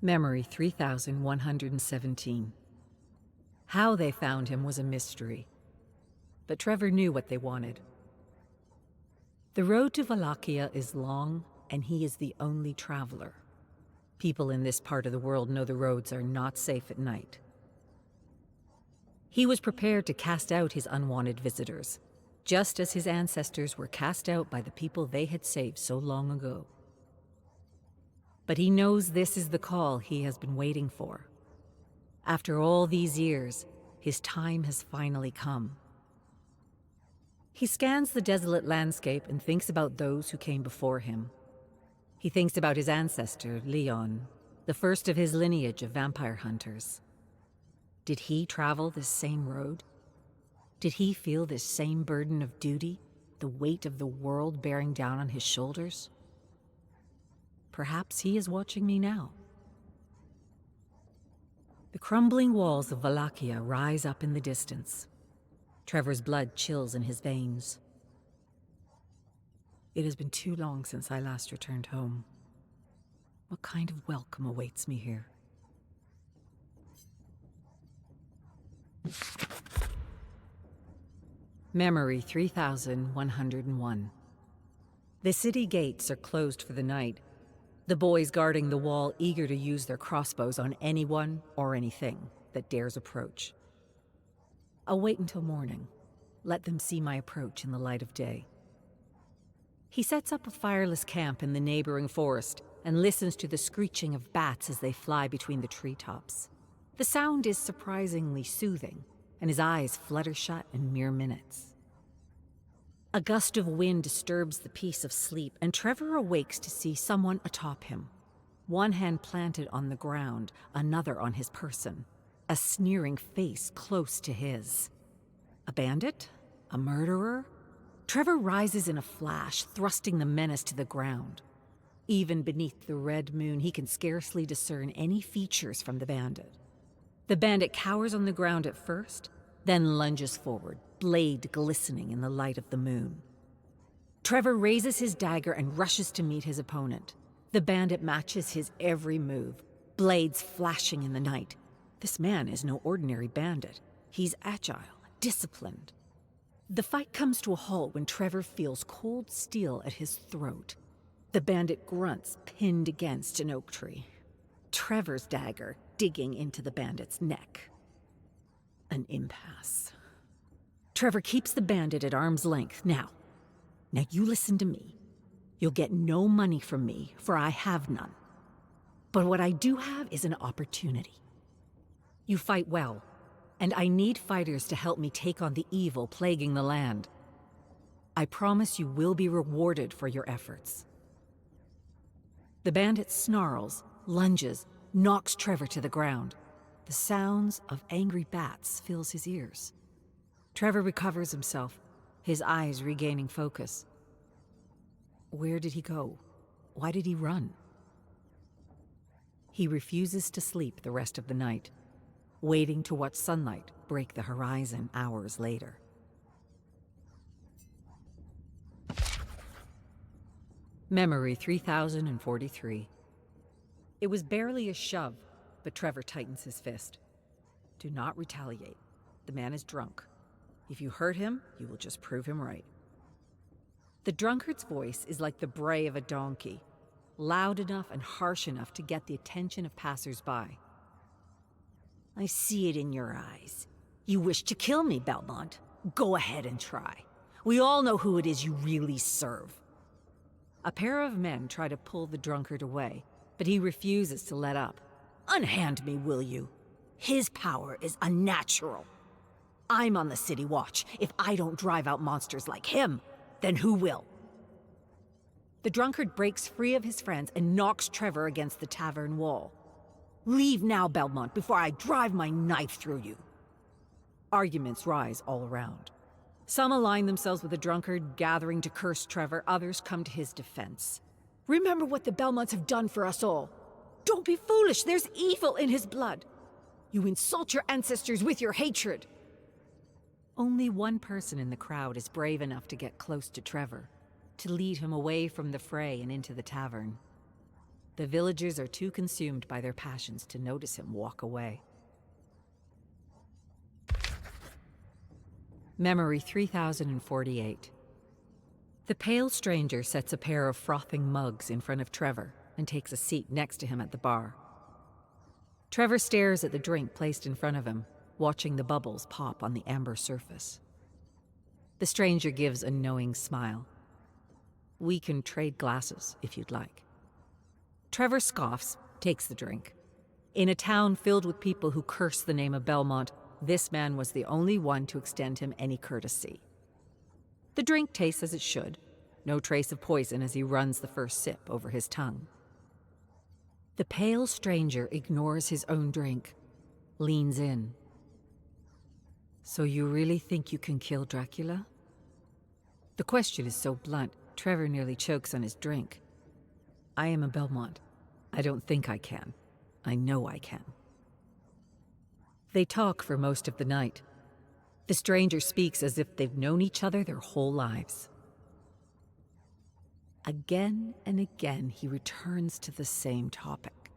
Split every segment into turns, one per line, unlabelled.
Memory 3117. How they found him was a mystery, but Trevor knew what they wanted. The road to Wallachia is long, and he is the only traveler. People in this part of the world know the roads are not safe at night. He was prepared to cast out his unwanted visitors, just as his ancestors were cast out by the people they had saved so long ago. But he knows this is the call he has been waiting for. After all these years, his time has finally come. He scans the desolate landscape and thinks about those who came before him. He thinks about his ancestor, Leon, the first of his lineage of vampire hunters. Did he travel this same road? Did he feel this same burden of duty, the weight of the world bearing down on his shoulders? Perhaps he is watching me now. The crumbling walls of Wallachia rise up in the distance. Trevor's blood chills in his veins. It has been too long since I last returned home. What kind of welcome awaits me here? Memory 3101. The city gates are closed for the night. The boys guarding the wall eager to use their crossbows on anyone or anything that dares approach. I'll wait until morning. Let them see my approach in the light of day. He sets up a fireless camp in the neighboring forest and listens to the screeching of bats as they fly between the treetops. The sound is surprisingly soothing, and his eyes flutter shut in mere minutes. A gust of wind disturbs the peace of sleep, and Trevor awakes to see someone atop him. One hand planted on the ground, another on his person, a sneering face close to his. A bandit? A murderer? Trevor rises in a flash, thrusting the menace to the ground. Even beneath the red moon, he can scarcely discern any features from the bandit. The bandit cowers on the ground at first, then lunges forward, blade glistening in the light of the moon. Trevor raises his dagger and rushes to meet his opponent. The bandit matches his every move, blades flashing in the night. This man is no ordinary bandit. He's agile, disciplined. The fight comes to a halt when Trevor feels cold steel at his throat. The bandit grunts, pinned against an oak tree. Trevor's dagger digging into the bandit's neck. An impasse. Trevor keeps the bandit at arm's length. Now you listen to me. You'll get no money from me, for I have none. But what I do have is an opportunity. You fight well, and I need fighters to help me take on the evil plaguing the land. I promise you will be rewarded for your efforts. The bandit snarls, lunges, knocks Trevor to the ground. The sounds of angry bats fills his ears. Trevor recovers himself, his eyes regaining focus. Where did he go? Why did he run? He refuses to sleep the rest of the night, waiting to watch sunlight break the horizon hours later. Memory 3043. It was barely a shove, but Trevor tightens his fist. Do not retaliate. The man is drunk. If you hurt him, you will just prove him right. The drunkard's voice is like the bray of a donkey, loud enough and harsh enough to get the attention of passers-by. I see it in your eyes. You wish to kill me, Belmont. Go ahead and try. We all know who it is you really serve. A pair of men try to pull the drunkard away, but he refuses to let up. Unhand me, will you? His power is unnatural. I'm on the city watch. If I don't drive out monsters like him, then who will? The drunkard breaks free of his friends and knocks Trevor against the tavern wall. Leave now, Belmont, before I drive my knife through you. Arguments rise all around. Some align themselves with the drunkard, gathering to curse Trevor. Others come to his defense. Remember what the Belmonts have done for us all. Don't be foolish. There's evil in his blood. You insult your ancestors with your hatred. Only one person in the crowd is brave enough to get close to Trevor, to lead him away from the fray and into the tavern. The villagers are too consumed by their passions to notice him walk away. Memory 3048. The pale stranger sets a pair of frothing mugs in front of Trevor and takes a seat next to him at the bar. Trevor stares at the drink placed in front of him, watching the bubbles pop on the amber surface. The stranger gives a knowing smile. "We can trade glasses, if you'd like." Trevor scoffs, takes the drink. In a town filled with people who curse the name of Belmont, this man was the only one to extend him any courtesy. The drink tastes as it should, no trace of poison as he runs the first sip over his tongue. The pale stranger ignores his own drink, leans in. "So you really think you can kill Dracula?" The question is so blunt, Trevor nearly chokes on his drink. "I am a Belmont. I don't think I can. I know I can." They talk for most of the night. The stranger speaks as if they've known each other their whole lives. Again and again, he returns to the same topic.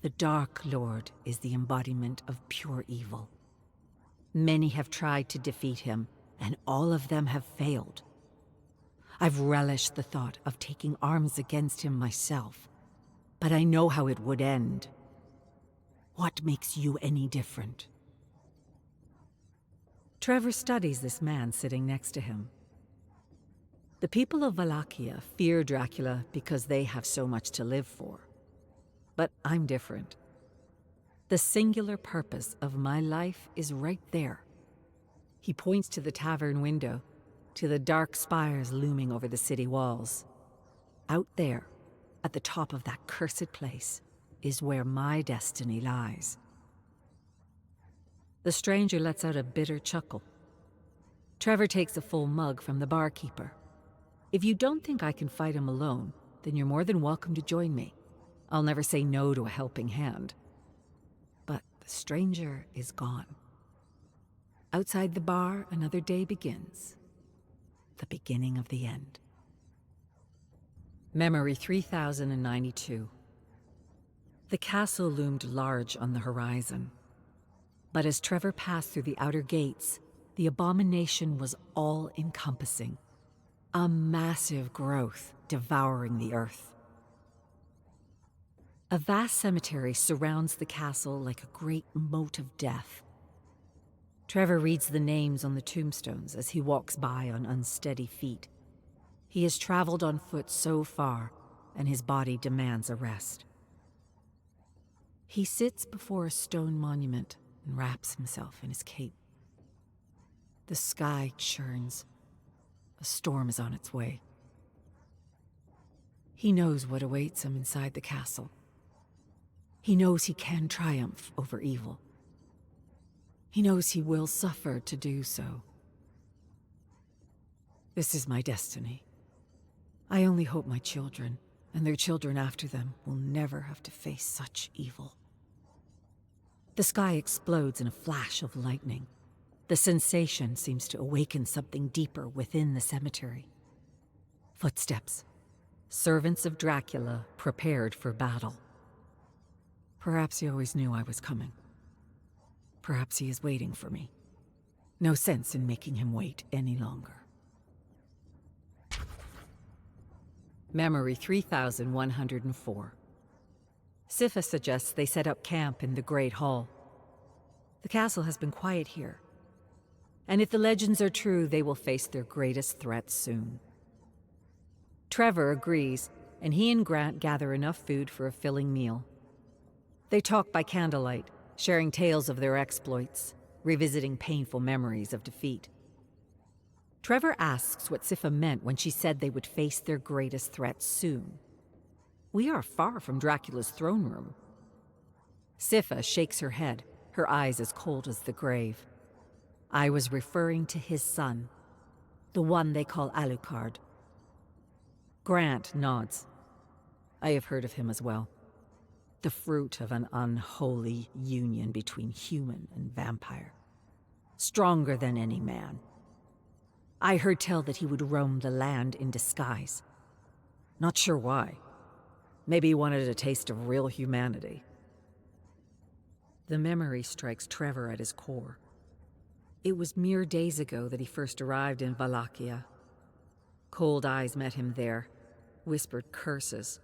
The Dark Lord is the embodiment of pure evil. Many have tried to defeat him, and all of them have failed. I've relished the thought of taking arms against him myself, but I know how it would end. What makes you any different? Trevor studies this man sitting next to him. The people of Wallachia fear Dracula because they have so much to live for. But I'm different. The singular purpose of my life is right there. He points to the tavern window, to the dark spires looming over the city walls. Out there, at the top of that cursed place, is where my destiny lies. The stranger lets out a bitter chuckle. Trevor takes a full mug from the barkeeper. "If you don't think I can fight him alone, then you're more than welcome to join me. I'll never say no to a helping hand." But the stranger is gone. Outside the bar, another day begins. The beginning of the end. Memory 3092. The castle loomed large on the horizon. But as Trevor passed through the outer gates, the abomination was all-encompassing. A massive growth devouring the earth. A vast cemetery surrounds the castle like a great moat of death. Trevor reads the names on the tombstones as he walks by on unsteady feet. He has traveled on foot so far, and his body demands a rest. He sits before a stone monument and wraps himself in his cape. The sky churns. A storm is on its way. He knows what awaits him inside the castle. He knows he can triumph over evil. He knows he will suffer to do so. This is my destiny. I only hope my children, and their children after them, will never have to face such evil. The sky explodes in a flash of lightning. The sensation seems to awaken something deeper within the cemetery. Footsteps. Servants of Dracula prepared for battle. Perhaps he always knew I was coming. Perhaps he is waiting for me. No sense in making him wait any longer. Memory 3104. Sifa suggests they set up camp in the Great Hall. The castle has been quiet here, and if the legends are true, they will face their greatest threat soon. Trevor agrees, and he and Grant gather enough food for a filling meal. They talk by candlelight, sharing tales of their exploits, revisiting painful memories of defeat. Trevor asks what Sifa meant when she said they would face their greatest threat soon. We are far from Dracula's throne room. Sifa shakes her head, her eyes as cold as the grave. I was referring to his son, the one they call Alucard. Grant nods. I have heard of him as well. The fruit of an unholy union between human and vampire. Stronger than any man. I heard tell that he would roam the land in disguise. Not sure why. Maybe he wanted a taste of real humanity. The memory strikes Trevor at his core. It was mere days ago that he first arrived in Wallachia. Cold eyes met him there, whispered curses,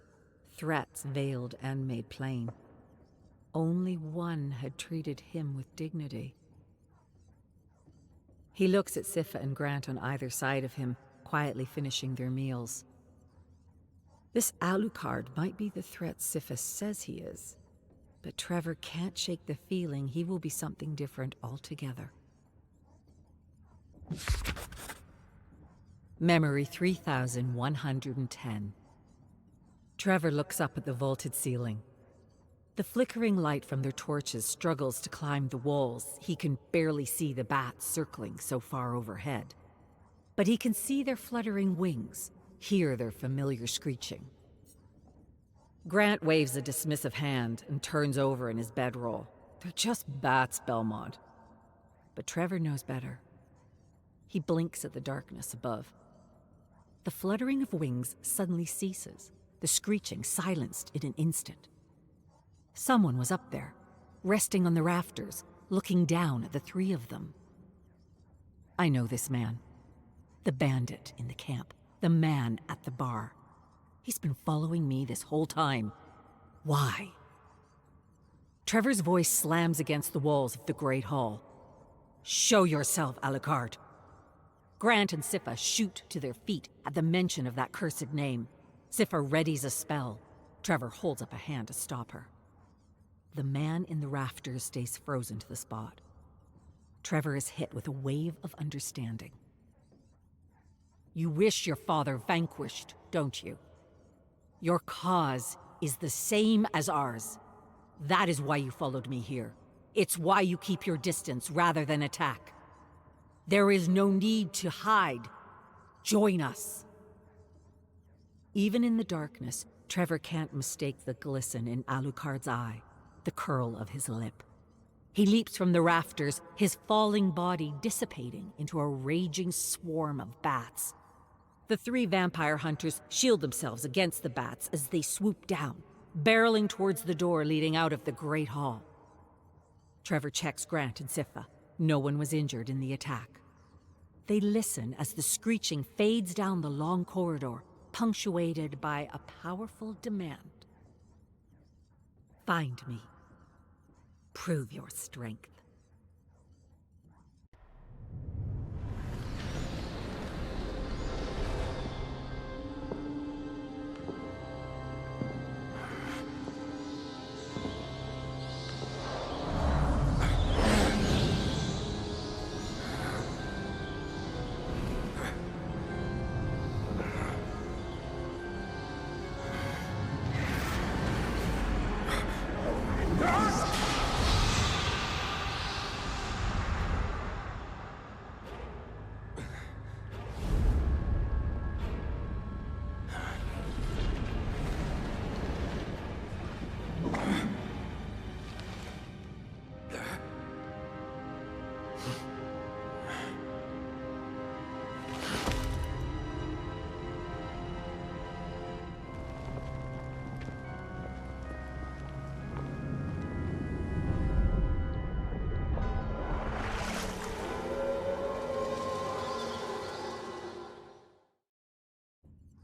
threats veiled and made plain. Only one had treated him with dignity. He looks at Siffa and Grant on either side of him, quietly finishing their meals. This Alucard might be the threat Siffa says he is, but Trevor can't shake the feeling he will be something different altogether. Memory 3110. Trevor looks up at the vaulted ceiling. The flickering light from their torches struggles to climb the walls. He can barely see the bats circling so far overhead. But he can see their fluttering wings, hear their familiar screeching. Grant waves a dismissive hand and turns over in his bedroll. They're just bats, Belmont. But Trevor knows better. He blinks at the darkness above. The fluttering of wings suddenly ceases, the screeching silenced in an instant. Someone was up there, resting on the rafters, looking down at the three of them. I know this man. The bandit in the camp. The man at the bar. He's been following me this whole time. Why? Trevor's voice slams against the walls of the Great Hall. Show yourself, Alucard. Grant and Siffa shoot to their feet at the mention of that cursed name. Siffa readies a spell. Trevor holds up a hand to stop her. The man in the rafters stays frozen to the spot. Trevor is hit with a wave of understanding. You wish your father vanquished, don't you? Your cause is the same as ours. That is why you followed me here. It's why you keep your distance rather than attack. There is no need to hide. Join us. Even in the darkness, Trevor can't mistake the glisten in Alucard's eye, the curl of his lip. He leaps from the rafters, his falling body dissipating into a raging swarm of bats. The three vampire hunters shield themselves against the bats as they swoop down, barreling towards the door leading out of the Great Hall. Trevor checks Grant and Siffa. No one was injured in the attack. They listen as the screeching fades down the long corridor, punctuated by a powerful demand. Find me. Prove your strength.